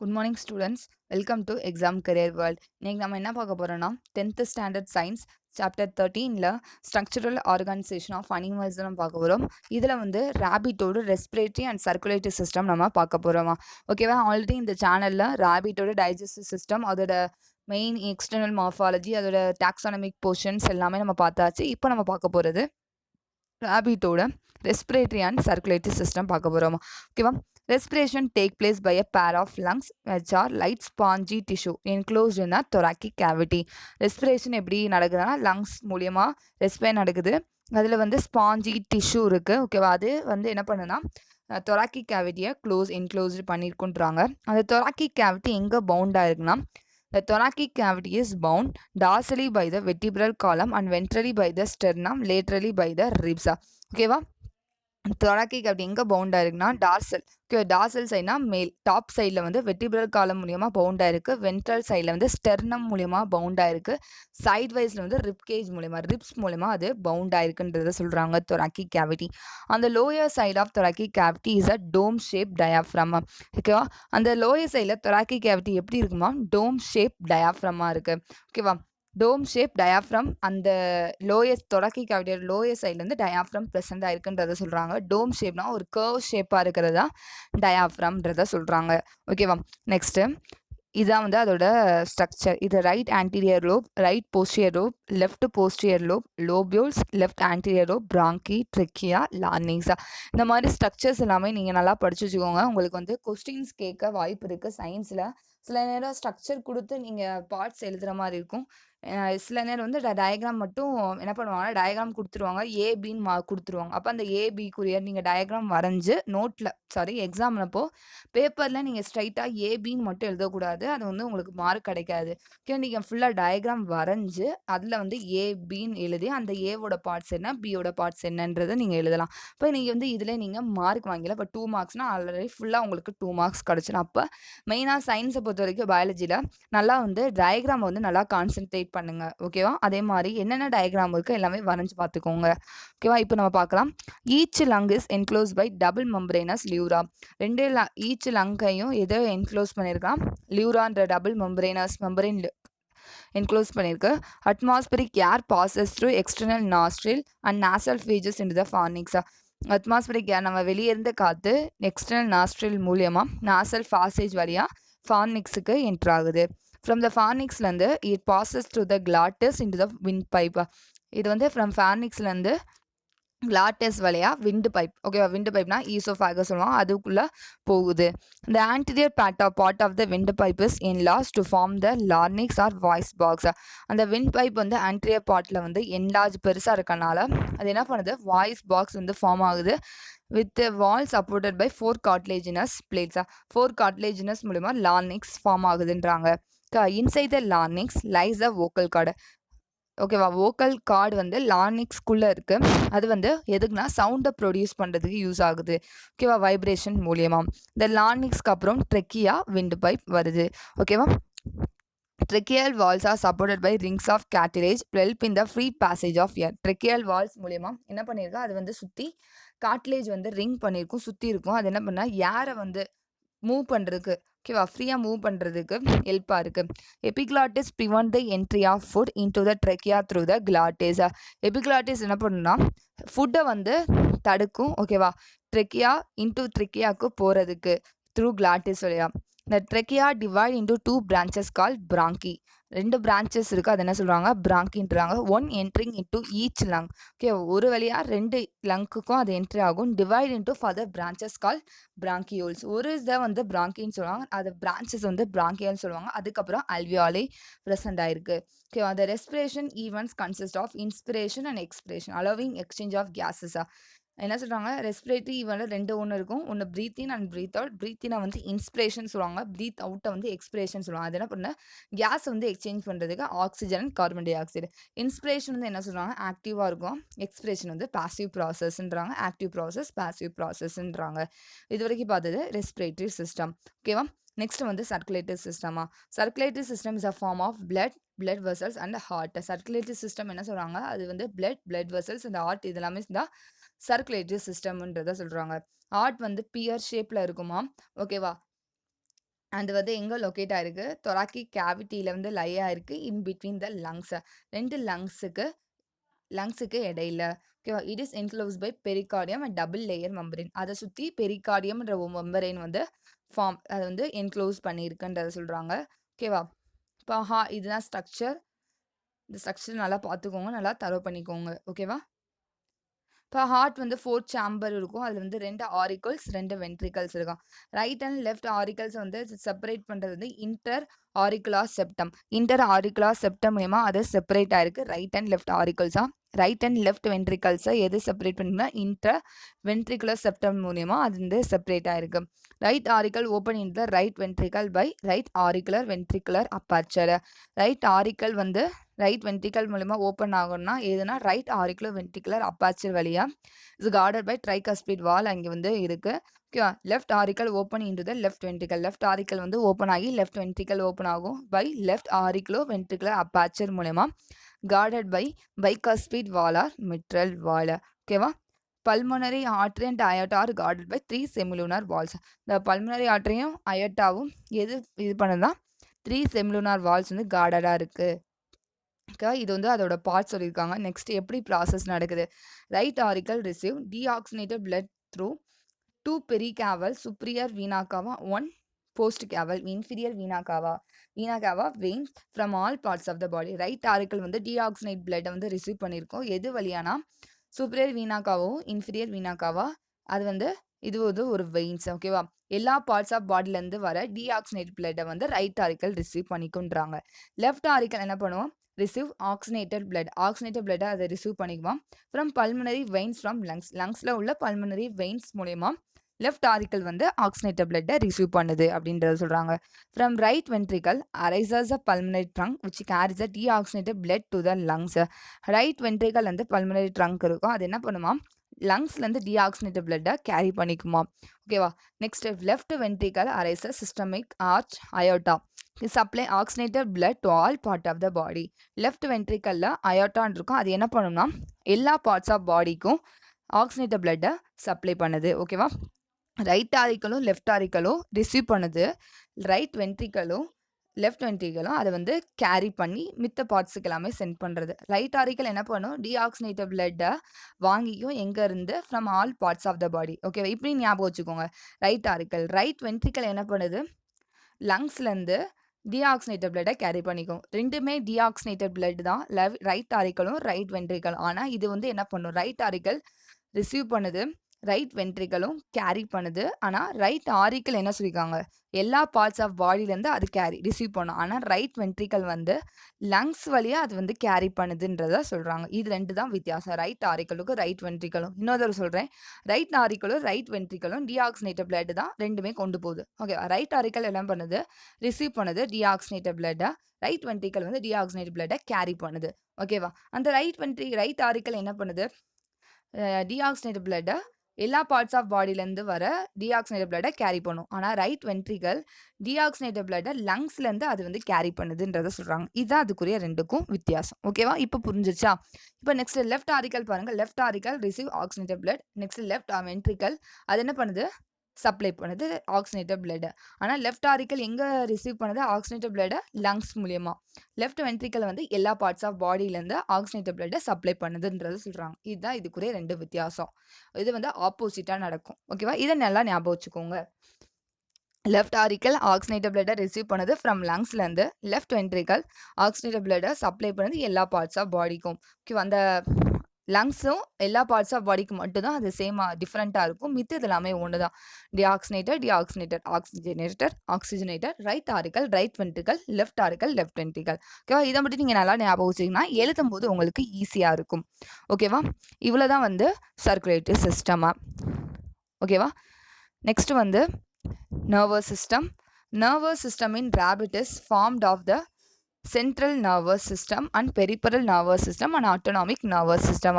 Good morning students. Welcome to exam career world. இன்னைக்கு நம்ம என்ன பார்க்க போறோம்னா 10th ஸ்டாண்டர்ட் சயின்ஸ் சாப்டர் 13ல ஸ்ட்ரக்சரல் ஆர்கனைசேஷன் ஆஃப் அனிமல்ஸ் நம்ம பார்க்க போகிறோம். இதில் வந்து ரேபிட்டோட ரெஸ்பிரேட்டரி அண்ட் சர்க்குலேட்டரி சிஸ்டம் நம்ம பார்க்க போகிறோமா. ஓகேவா? ஆல்ரெடி இந்த சேனலில் ரேபிட்டோட டைஜஸ்டிவ் சிஸ்டம், அதோட மெயின் எக்ஸ்டர்னல் மார்ஃபாலஜி, அதோட டாக்ஸானமிக் போர்ஷன்ஸ் எல்லாமே நம்ம பார்த்தாச்சு. இப்போ நம்ம பார்க்க போகிறது ரேபிட்டோட ரெஸ்பிரேட்டரி அண்ட் சர்க்குலேட்டரி சிஸ்டம் பார்க்க போகிறோமா. ஓகேவா? Respiration take place by a pair of lungs which are light spongy tissue enclosed in a thoracic cavity. Respiration எப்படி நடக்குதுன்னா லங்ஸ் மூலியமா ரெஸ்பிரேட் நடக்குது. அதில் வந்து ஸ்பாஞ்சி டிஷ்யூ இருக்குது. ஓகேவா? அது வந்து என்ன பண்ணுன்னா thoracic கேவிட்டியை என்க்ளோஸ்டு பண்ணியிருக்குன்றாங்க. அந்த thoracic கேவிட்டி எங்கே பவுண்டாக இருக்குன்னா the thoracic cavity is bound dorsally by the vertebral column and ventrally by the sternum, laterally by the ribs. ஓகேவா? thoracic அப்படி எங்கே பவுண்டாக இருக்குன்னா டார்சல். ஓகே, டார்சல் சைட்னா மேல் டாப் சைடில் வந்து வெர்டிபிரல் காலம் மூலியமாக பவுண்டாக இருக்குது. வென்ட்ரல் சைடில் வந்து ஸ்டெர்னம் மூலியமாக பவுண்டாக இருக்குது. சைட் வைஸில் வந்து ரிப்கேஜ் மூலியமாக ரிப்ஸ் மூலியமாக அது பவுண்டாக இருக்குன்றதை சொல்கிறாங்க thoracic cavity. அந்த lower side of thoracic cavity is a dome shape diaphragm. ஓகேவா? அந்த லோயர் சைடில் thoracic cavity எப்படி இருக்குமா? டோம் ஷேப் டயாஃப்ரமாக இருக்குது. ஓகேவா? டோம் ஷேப் டயாஃப்ரம் அந்த லோயர் thoracic கேவிட்டியோட லோயர் சைட்லேருந்து டயாஃப்ரம் ப்ரெசென்ட் ஆயிருக்குன்றதை சொல்கிறாங்க. டோம் ஷேப்னா ஒரு கர்வ் ஷேப்பாக இருக்கிறதா டயாஃப்ரம்ன்றதை சொல்கிறாங்க. ஓகேவா? நெக்ஸ்ட்டு இதான் வந்து அதோட ஸ்ட்ரக்சர். இது right anterior lobe, right posterior lobe, left posterior lobe, lobules, left anterior lobe, bronchi, trachea, லார்னிங்ஸா. இந்த மாதிரி ஸ்ட்ரக்சர்ஸ் எல்லாமே நீங்கள் நல்லா படிச்சு வச்சுக்கோங்க. உங்களுக்கு வந்து கொஸ்டின்ஸ் கேட்க வாய்ப்பு இருக்குது சயின்ஸில். சில நேரம் ஸ்ட்ரக்சர் கொடுத்து நீங்கள் பார்ட்ஸ் எழுதுகிற மாதிரி இருக்கும். சில நேரம் வந்து டயக்ராம் மட்டும் என்ன பண்ணுவாங்கன்னா டயக்ராம் கொடுத்துருவாங்க, ஏபின்னு கொடுத்துருவாங்க. அப்போ அந்த ஏபிக்குரிய நீங்கள் டயக்ராம் வரைஞ்சி நோட்டில் எக்ஸாம் அப்போ பேப்பரில் நீங்கள் ஸ்ட்ரைட்டாக ஏபின்னு மட்டும் எழுதக்கூடாது. அது வந்து உங்களுக்கு மார்க் கிடைக்காது. ஓகே, நீங்கள் ஃபுல்லாக டயக்ராம் வரைஞ்சி அதில் வந்து ஏபின்னு எழுதி அந்த ஏவோட பார்ட்ஸ் என்ன, பியோட பார்ட்ஸ் என்னன்றதை நீங்கள் எழுதலாம். இப்போ நீங்கள் வந்து இதில் நீங்கள் மார்க் வாங்கல. இப்போ 2 மார்க்ஸ்னால் ஆல்ரெடி ஃபுல்லாக உங்களுக்கு 2 மார்க்ஸ் கிடச்சிடும். அப்போ மெயினாக சயின்ஸை பொறுத்த வரைக்கும் பயாலஜியில் நல்லா வந்து டயக்ராம் வந்து நல்லா கான்சென்ட்ரேட் பண்ணுங்க. ஓகேவா? அதே மாதிரி என்னென்ன டயக்ராம் இருக்குது எல்லாமே வரைஞ்சி பார்த்துக்கோங்க. ஓகேவா? இப்போ நம்ம பார்க்கலாம். Each lung is enclose by double membranous pleura. Each லங்கையும் எதை என்க்ளோஸ் பண்ணியிருக்கான்? லியூரான்ற டபுள் மெம்பரேன் என்க்ளோஸ் பண்ணியிருக்கு. Atmospheric air passes through external nostril and nasal passages in the ஃபார்னிக்ஸா. அட்மாஸ்பரிக் ஏர் நம்ம வெளியே இருந்து காற்று எக்ஸ்டர்னல் நாஸ்ட்ரில் மூலியமாக நாசல் பாசேஜ் வழியாக ஃபார்னிக்ஸுக்கு என்ட்ரு ஆகுது. ஃப்ரம் த ஃபார்னிக்ஸ்லேருந்து it passes through the glottis into the windpipe. இது வந்து ஃப்ரம் ஃபார்னிக்ஸ்லேருந்து கிளாட்டஸ் வழியாக விண்டு பைப். ஓகேவா? விண்டு பைப்னா ஈசோஃபேகஸ் சொல்லுவாங்க, அதுக்குள்ளே போகுது. இந்த anterior part of the windpipe is enlarge to form the larynx or voice box. அந்த விண்ட் பைப் வந்து ஆன்டீரியர் பார்ட்டில் வந்து என்லார்ஜ் பெருசாக இருக்கனால அது என்ன பண்ணுது? வாய்ஸ் பாக்ஸ் வந்து ஃபார்ம் ஆகுது. With wall supported by 4 cartilaginous பிளேட்ஸா. 4 கார்ட்லேஜினஸ் மூலிமா லார்னிக்ஸ் ஃபார்ம் ஆகுதுன்றாங்க. Inside the larynx lies a vocal cord. ஓகேவா? வோக்கல் கார்டு வந்து லார்னிக்ஸ்குள்ளே இருக்குது. அது வந்து எதுக்குன்னா சவுண்டை ப்ரொடியூஸ் பண்ணுறதுக்கு யூஸ் ஆகுது. ஓகேவா? வைப்ரேஷன் மூலியமாக. இந்த லார்னிக்ஸ்க்கு அப்புறம் ட்ரெக்கியா விண்டு பைப் வருது. ஓகேவா? Tracheal walls are supported by rings of cartilage to help in the free passage of air. Tracheal walls மூலியமா என்ன பண்ணியிருக்கா? அது வந்து சுற்றி கார்ட்லேஜ் வந்து ரிங் பண்ணியிருக்கும், சுற்றி இருக்கும். அது என்ன பண்ணால் ஏரை வந்து மூவ் பண்ணுறதுக்கு, ஓகேவா, ஃப்ரீயாக மூவ் பண்ணுறதுக்கு ஹெல்ப்பாக இருக்குது. Epiglottis prevent the entry of food into the trachea through the glottis. Epiglottis என்ன பண்ணுன்னா ஃபுட்டை வந்து தடுக்கும். ஓகேவா? ட்ரெக்கியா இன்டு ட்ரெக்கியாவுக்கு போகிறதுக்கு த்ரூ கிளாட்டிஸ் வழியா. இந்த ட்ரெக்கியா டிவைட் இன்டு 2 branches கால் பிராங்கி. 2 branches இருக்குது. அது என்ன சொல்கிறாங்க? பிராங்கின்றாங்க. 1 entering into each lung. Okay, ஒரு வழியாக 2 லங்குக்கும் அது என்ட்ரி ஆகும். டிவைட் இன்டு ஃபர்தர் branches கால் பிராங்கியோல்ஸ். ஒரு இதை வந்து பிராங்கின்னு சொல்லுவாங்க, அது பிரான்ச்சஸ் வந்து பிராங்கியல்னு சொல்லுவாங்க. அதுக்கப்புறம் அல்வியாலே ப்ரெசென்ட் ஆயிருக்கு. ஓகே, அந்த respiration events consist of inspiration and expiration allowing exchange of கேஸஸா. என்ன சொல்கிறாங்க? ரெஸ்பிரேட்டரி ஈவெண்ட்டில் 2 ஒன்று இருக்கும். ஒன்று breathe in and breathe out. Breathe இனை வந்து இன்ஸ்பிரேஷன் சொல்லுவாங்க, ப்ரீத் அவுட்டை வந்து எக்ஸ்பிரேஷன் சொல்லுவாங்க. அது என்ன பண்ண கேஸ் வந்து எக்ஸ்சேஞ்ச் பண்ணுறதுக்கு oxygen and carbon dioxide. Inspiration வந்து என்ன சொல்கிறாங்க? ஆக்டிவாக இருக்கும். எக்ஸ்பிரேஷன் வந்து பாசிவ் ப்ராசஸ்ன்றாங்க. ஆக்டிவ் ப்ராசஸ், பாசிவ் ப்ராசஸ்ன்றாங்க. இது வரைக்கும் பார்த்தது ரெஸ்பிரேட்டரி சிஸ்டம். ஓகேவா? நெக்ஸ்ட் வந்து சர்க்குலேட்டரி சிஸ்டமா. Circulatory system is a form of blood vessels and heart. Circulatory system என்ன சொல்கிறாங்க? அது வந்து பிளட் வெசல்ஸ் அண்ட் ஹார்ட் இது எல்லாமே தான் சர்க்குலேட்டரி சிஸ்டம்ன்றதை சொல்கிறாங்க. ஹார்ட் வந்து பியர் ஷேப்பில் இருக்குமா. ஓகேவா? அது வந்து எங்க லொக்கேட் ஆயிருக்கு? தொராக்கிக் கேவிட்டில வந்து லை ஆயிருக்கு. In between the lungs. 2 லங்ஸுக்கு இடையில. ஓகேவா? It is enclosed by pericardium and double layer membrane. அத சுத்தி பெரிகார்டியம்ன்ற ஒரு மெம்பரேன் வந்து அத வந்து என்க்ளோஸ் பண்ணியிருக்குன்றத சொல்றாங்க. ஓகேவா? இப்போ இதுதான் ஸ்ட்ரக்சர். இந்த ஸ்ட்ரக்சர் நல்லா பார்த்துக்கோங்க. நல்லா தரவு பண்ணிக்கோங்க. ஓகேவா? இப்போ ஹார்ட் வந்து 4 சேம்பர் இருக்கும். அதுல வந்து 2 ஆரிக்கிள்ஸ், 2 வென்ட்ரிகல்ஸ் இருக்கும். ரைட் அண்ட் லெஃப்ட் ஆரிக்கிள்ஸ் வந்து செப்பரேட் பண்றது வந்து inter auricular septum. Inter auricular septum மூலியமா அது செப்பரேட் ஆயிருக்கு. ரைட் அண்ட் லெஃப்ட் ஆரிக்கிள்ஸா. ரைட் அண்ட் லெஃப்ட் வென்ட்ரிகல்ஸை எது செப்பரேட் பண்ணுன்னா இன்டர் வென்ட்ரிகுலர் செப்டம் மூலியமா அது வந்து செப்பரேட் ஆயிருக்கு. Right auricle open in the right ventricle by right auricular ventricular aperture. Right auricle வந்து ரைட் வென்ட்ரிகல் மூலியமா ஓப்பன் ஆகும்னா எதுனா ரைட் ஆரிகுலர் வென்ட்ரிகுலர் அப்பர்ச்சர் வழியா is guarded by tricuspid valve அங்கே வந்து இருக்கு. ஓகேவா? Left auricle open into the left ventricle. Left auricle வந்து ஓப்பன் ஆகி லெஃப்ட் வென்ட்ரிகல் ஓப்பன் ஆகும் by left auriculo ventricular aperture மூலமா guarded by bicuspid valve or mitral valve. ஓகேவா? Pulmonary artery and aorta are guarded by 3 semilunar valves. இந்த pulmonary ஆர்டரியும் அயோட்டாவும் எது இது பண்ணுதா 3 செமிலுனார் வால்ஸ் வந்து கார்டடாக இருக்கு. ஓகே, இது வந்து அதோட பார்ட் சொல்லியிருக்காங்க. நெக்ஸ்ட் எப்படி ப்ராசஸ் நடக்குது? Right auricle receive deoxygenated blood through 2 precaval superior vena cava 1 postcaval inferior vena cava veins from all parts of the body. Right auricle வந்து டீஆக்சினேட் பிளட்டை வந்து ரிசீவ் பண்ணியிருக்கோம். எது வழியானா சூப்பரியர் வீனாக்காவோ இன்ஃபீரியர் வீனாக்காவா அது வந்து இது வந்து ஒரு வெயின்ஸ். ஓகேவா? எல்லா பார்ட்ஸ் ஆஃப் பாடியிலேருந்து வர டீஆக்சினேட் பிளட்டை வந்து ரைட் ஆரிக்கல் ரிசீவ் பண்ணிக்குன்றாங்க. லெஃப்ட் ஆரிக்கல் என்ன பண்ணுவோம்? Receive oxygenated blood. ஆக்சினேட்டட் பிளட்டை அதை ரிசீவ் பண்ணிக்குவோம் ஃப்ரம் பல்மனரி வெயின்ஸ் ஃப்ரம் லங்ஸில் உள்ள பல்மனரி வெயின்ஸ் மூலயமா லெஃப்ட் ஆரிக்கல் வந்து ஆக்சினேட்டட் பிளட்டை ரிசீவ் பண்ணுது அப்படின்றத சொல்கிறாங்க. From right ventricle arises a pulmonary trunk which carries a deoxygenated blood to the lungs. Right ventricle வந்து பல்மனரி ட்ரங்க் இருக்கும். அது என்ன பண்ணுமா? லங்ஸ்லேருந்து டீஆக்சினேட்டட் பிளட்டை கேரி பண்ணிக்குமா. ஓகேவா? Next left ventricle arises systemic arch aorta supply oxygenated blood to all part of the body. லெஃப்ட் வென்ட்ரிக்கல்ல அயோட்டான் இருக்கும். அது என்ன பண்ணும்னா எல்லா பார்ட்ஸ் ஆஃப் பாடிக்கும் ஆக்சினேட்டட் பிளட்டை சப்ளை பண்ணுது. ஓகேவா? ரைட் ஆரிக்கலும் லெஃப்ட் ஆரிக்கலும் ரிசீவ் பண்ணுது. ரைட் வென்ட்ரிக்கலும் லெஃப்ட் வென்ட்ரிக்கலும் அதை வந்து கேரி பண்ணி மித்த பார்ட்ஸுக்கு எல்லாமே சென்ட் பண்ணுறது. ரைட் ஆரிக்கல் என்ன பண்ணும்? டீஆக்சினேட்டட் பிளட்டை வாங்கிக்கும் எங்கேருந்து? From all parts of the body. ஓகேவா? இப்படி ஞாபகம் வச்சுக்கோங்க. Right auricle. ரைட் வென்ட்ரிக்கல் என்ன பண்ணுது? லங்ஸ்லேருந்து டீஆக்சினேட்டட் பிளட்டை கேரி பண்ணிக்கும். ரெண்டுமே டீஆக்சினேட்டட் பிளட் தான் ரைட் ஆரிக்கலும் ரைட் வென்ட்ரிக்கலும். ஆனால் இது வந்து என்ன பண்ணும்? ரைட் ஆரிக்கல் ரிசீவ் பண்ணுது, ரைட் வென்ட்ரிக்கலும் கேரி பண்ணுது. ஆனால் ரைட் ஆரிக்கல் என்ன சொல்லியிருக்காங்க? எல்லா பார்ட்ஸ் ஆஃப் பாடியிலேருந்து அது கேரி ரிசீவ் பண்ணும். ஆனால் ரைட் வென்ட்ரிக்கல் வந்து லங்ஸ் வழியாக அது வந்து கேரி பண்ணுதுன்றத சொல்கிறாங்க. இது ரெண்டு தான் வித்தியாசம் ரைட் ஆரிக்கலுக்கும் ரைட் வென்ட்ரிக்கலும். இன்னொரு சொல்கிறேன், ரைட் ஆரிக்கலும் ரைட் வென்ட்ரிக்கலும் டீஆக்சினேட்டட் பிளட் தான் ரெண்டுமே கொண்டு போகுது. ஓகே, ரைட் ஆரிக்கல் என்ன பண்ணுது? ரிசீவ் பண்ணுது டீஆக்சினேட்டட் பிளட்டை. ரைட் வென்ட்ரிக்கல் வந்து டீஆக்சினேட்டட் பிளட்டை கேரி பண்ணுது. ஓகேவா? அந்த ரைட் ஆரிக்கல் என்ன பண்ணுது? டீஆக்சினேட்டட் பிளட்டை எல்லா பார்ட்ஸ் ஆஃப் பாடியிலேருந்து வர டீஆக்சினேட்டட் பிளட்டை கேரி பண்ணும். ஆனால் ரைட் வென்ட்ரிக்கல் டீஆக்சினேட்டட் பிளட்டை லங்ஸ்லேருந்து அது வந்து கேரி பண்ணுதுன்றதை சொல்கிறாங்க. இதுதான் அதுக்குரிய ரெண்டுக்கும் வித்தியாசம். ஓகேவா? இப்போ புரிஞ்சிச்சா? இப்போ நெக்ஸ்ட் லெஃப்ட் ஆரிக்கல் பாருங்கள். Left auricle receive oxygenated blood. Next left ventricle அது என்ன பண்ணுது? சப்ளை பண்ணுது ஆக்சினேட்டட் பிளட். ஆனால் லெஃப்ட் ஆரிக்கல் எங்கே ரிசீவ் பண்ணுது ஆக்சினேட்டட் பிளட்டை? லங்ஸ் மூலியமா. லெஃப்ட் வென்ட்ரிக்கல் வந்து எல்லா பார்ட்ஸ் ஆஃப் பாடியிலேருந்து ஆக்சினேட்டட் பிளட்டை சப்ளை பண்ணுதுன்றது சொல்கிறாங்க. இதுதான் இதுக்குரிய ரெண்டு வித்தியாசம். இது வந்து ஆப்போசிட்டாக நடக்கும். ஓகேவா? இதை நல்லா ஞாபகம் வச்சுக்கோங்க. லெஃப்ட் ஆரிக்கல் ஆக்சினேட்டட் பிளட்டை ரிசீவ் பண்ணுது ஃப்ரம் லங்ஸ்லேருந்து. லெஃப்ட் வென்ட்ரிக்கல் ஆக்சினேட்டட் பிளட்டை சப்ளை பண்ணுது எல்லா பார்ட்ஸ் ஆஃப் பாடிக்கும். ஓகேவா? அந்த லங்ஸும் எல்லா பார்ட்ஸ் ஆஃப் பாடிக்கு மட்டும்தான் அது சேமாக டிஃப்ரெண்ட்டாக இருக்கும். மித்தது எல்லாமே ஒன்று தான். Deoxygenated oxygenated right auricle right ventricle left auricle left ventricle. ஓகேவா? இதை மட்டும் நீங்கள் நல்லா ஞாபகம் வச்சிங்கன்னா எழுதும் போது உங்களுக்கு ஈஸியாக இருக்கும். ஓகேவா? இவ்வளோ தான் வந்து சர்க்குலேட்டரி சிஸ்டமாக. ஓகேவா? நெக்ஸ்ட் வந்து nervous system. Nervous system in rabbit is formed of the central nervous system and peripheral nervous system and autonomic nervous system.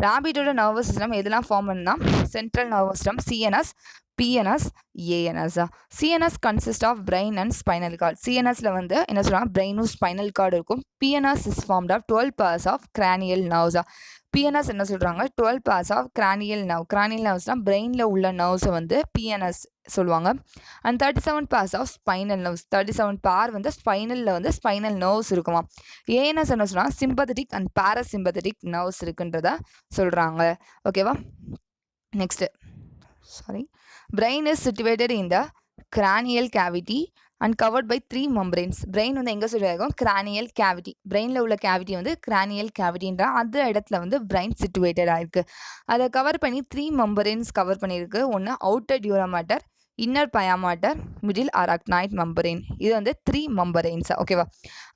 ராபிட்டோட நர்வஸ் சிஸ்டம் எதெல்லாம் ஃபார்ம் பண்ணா? Central nervous system CNS, PNS, ANS. CNS consist of brain and spinal cord. சிஎன்எஸ்ல வந்து என்ன சொல்றாங்க? பிரெயினும் spinal cord இருக்கும். PNS is formed of 12 pairs of cranial nerves. PNS என்ன சொல்கிறாங்க 12 pairs ஆஃப் கிரானியல் நர்வ். கிரானியல் நர்வ்ஸ்னால் பிரெயினில் உள்ள நர்வ்ஸை வந்து பிஎன்எஸ் சொல்லுவாங்க. And 37 pairs of spinal nerves. 37 pair வந்து ஸ்பைனலில் வந்து ஸ்பைனல் நர்வ்ஸ் இருக்குமா. ஏஎன்எஸ் என்ன சொல்கிறாங்க சிம்பத்தட்டிக் அண்ட் பாராசிம்பத்தட்டிக் நர்வ்ஸ் இருக்குன்றத சொல்கிறாங்க. ஓகேவா. Next brain is situated in the cranial cavity and covered by 3 membranes. brain வந்து எங்கே சொல்லியிருக்கோம் cranial cavity. brainல உள்ள cavity வந்து cranial cavityன்ற அந்த இடத்துல வந்து brain situated ஆயிருக்கு. அதை கவர் பண்ணி 3 membranes கவர் பண்ணியிருக்கு. ஒன்று outer dura mater, inner pia mater, middle arachnoid membrane. இது வந்து 3 மெம்பரேன்ஸ். ஓகேவா.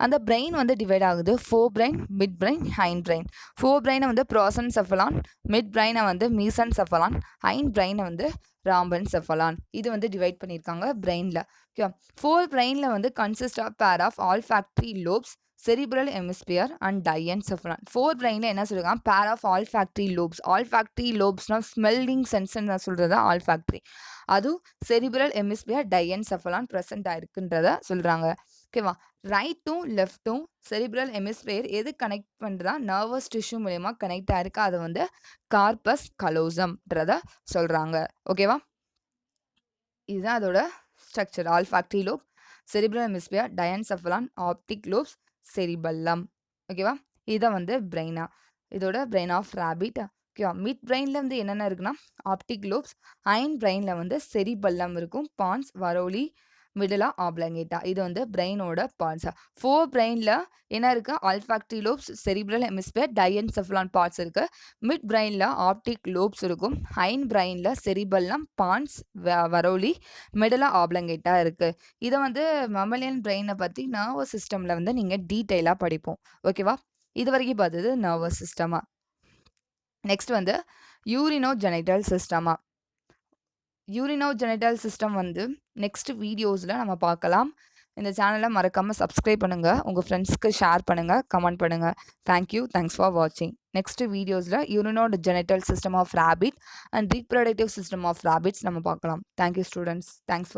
அந்த பிரெயின் வந்து டிவைட் ஆகுது forebrain, midbrain, hindbrain. ஃபோர் பிரெயினை வந்து ப்ரோசன்செஃபலான், மிட் பிரெயினை வந்து மீசன்செஃபலான், ஹைண்ட் பிரெயினை வந்து ராம்பன்செஃபலான். இது வந்து டிவைட் பண்ணியிருக்காங்க பிரெயினில். ஓகேவா. ஃபோர் பிரெயினில் வந்து consist of pair of olfactory lobes, cerebral hemisphere and diencephalon. ஃபோர் பிரெயினில் என்ன சொல்லியிருக்காங்க pair of olfactory lobes. Olfactory லோப்ஸ்னால் ஸ்மெல்லிங் சென்ஸ்ன்னு சொல்கிறது ஆல்ஃபாக்டரி. அதுவும் செரிப்ரல் ஹெமிஸ்பியர் டைஎன்செஃபலான் ப்ரெசென்ட் ஆயிருக்குன்றத சொல்கிறாங்க. ஓகேவா. ரைட்டும் லெஃப்ட்டும் செரிப்ரல் ஹெமிஸ்பியர் எது கனெக்ட் பண்ணுறதா நர்வஸ் டிஷ்யூ மூலயமா கனெக்ட் ஆயிருக்கு. அதை வந்து கார்பஸ் கலோசம்ன்றத சொல்கிறாங்க. ஓகேவா. இதுதான் அதோட structure. Olfactory lobe, cerebral hemisphere, diencephalon, optic lobes, cerebellum. ஓகேவா. இதை வந்து பிரெயினா. இதோட பிரெயின் ஆஃப் ரேபிட். ஓகேவா. மிட் பிரெயினில் வந்து என்னென்ன இருக்குன்னா ஆப்டிக் லோப்ஸ், ஹைண்ட் பிரெயினில் வந்து செரிபல்லம் இருக்கும், பான்ஸ், வரோலி, மிடிலா, ஆப்லங்கேட்டா. இது வந்து பிரெயினோட பார்ட்ஸா. ஃபோர் பிரெயினில் என்ன இருக்குது olfactory lobes, cerebral hemisphere, diencephalon parts இருக்குது. மிட் பிரெயினில் ஆப்டிக் லோப்ஸ் இருக்கும், ஹைண்ட் பிரெயினில் செரிபல்லம், பான்ஸ், வரோலி, மிடிலா, ஆப்லங்கேட்டா இருக்குது. இதை வந்து மம்மலியன் பிரெயினை பற்றி நர்வஸ் சிஸ்டமில் வந்து நீங்கள் டீட்டெயிலாக படிப்போம். ஓகேவா. இது வரைக்கும் பார்த்தது நர்வஸ் சிஸ்டமா. நெக்ஸ்ட் வந்து யூரினோஜெனிட்டல் சிஸ்டமா. யூரினோஜெனிட்டல் சிஸ்டம் வந்து நெக்ஸ்ட் வீடியோஸில் நம்ம பார்க்கலாம். இந்த சேனலை மறக்காமல் சப்ஸ்கிரைப் பண்ணுங்கள், உங்கள் ஃப்ரெண்ட்ஸ்க்கு ஷேர் பண்ணுங்கள், கமெண்ட் பண்ணுங்கள். தேங்க்யூ. தேங்க்ஸ் ஃபார் வாட்சிங். நெக்ஸ்ட் வீடியோஸில் urinogenital system of rabbit and reproductive system of rabbits நம்ம பார்க்கலாம். Thank you students. Thanks for